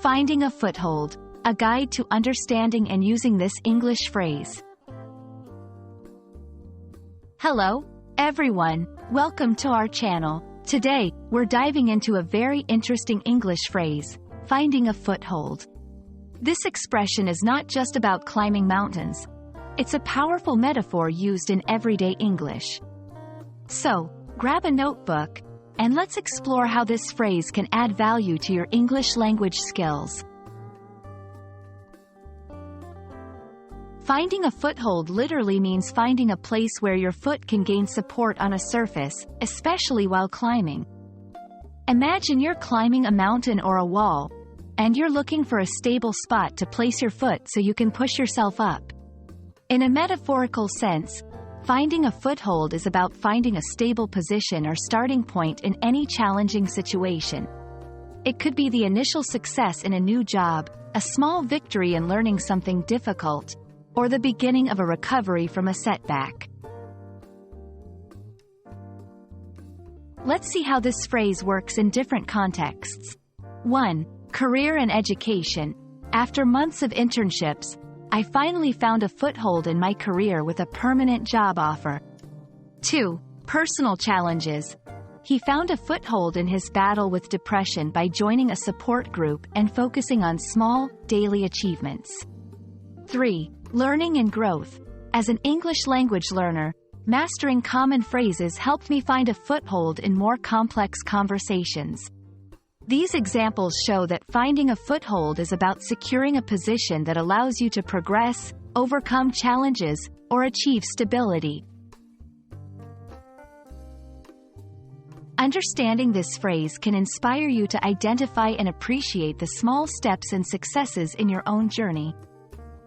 Finding a foothold, a guide to understanding and using this English phrase. Hello, everyone, welcome to our channel. Today, we're diving into a very interesting English phrase, finding a foothold. This expression is not just about climbing mountains. It's a powerful metaphor used in everyday English. So, grab a notebook, and let's explore how this phrase can add value to your English language skills. Finding a foothold literally means finding a place where your foot can gain support on a surface, especially while climbing. Imagine you're climbing a mountain or a wall, and you're looking for a stable spot to place your foot so you can push yourself up. In a metaphorical sense, finding a foothold is about finding a stable position or starting point in any challenging situation. It could be the initial success in a new job, a small victory in learning something difficult, or the beginning of a recovery from a setback. Let's see how this phrase works in different contexts. 1. Career and education. After months of internships, I finally found a foothold in my career with a permanent job offer. 2. Personal challenges. He found a foothold in his battle with depression by joining a support group and focusing on small, daily achievements. 3. Learning and growth. As an English language learner, mastering common phrases helped me find a foothold in more complex conversations. These examples show that finding a foothold is about securing a position that allows you to progress, overcome challenges, or achieve stability. Understanding this phrase can inspire you to identify and appreciate the small steps and successes in your own journey.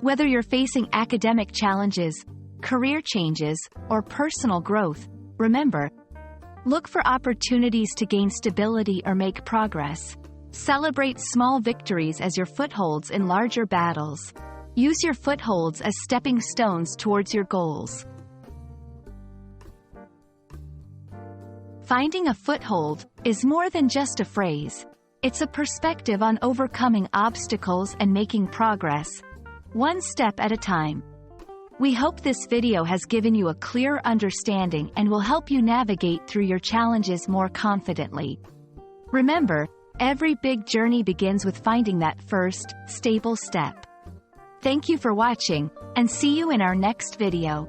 Whether you're facing academic challenges, career changes, or personal growth, remember, look for opportunities to gain stability or make progress. Celebrate small victories as your footholds in larger battles. Use your footholds as stepping stones towards your goals. Finding a foothold is more than just a phrase. It's a perspective on overcoming obstacles and making progress, one step at a time. We hope this video has given you a clear understanding and will help you navigate through your challenges more confidently. Remember, every big journey begins with finding that first, stable step. Thank you for watching, and see you in our next video.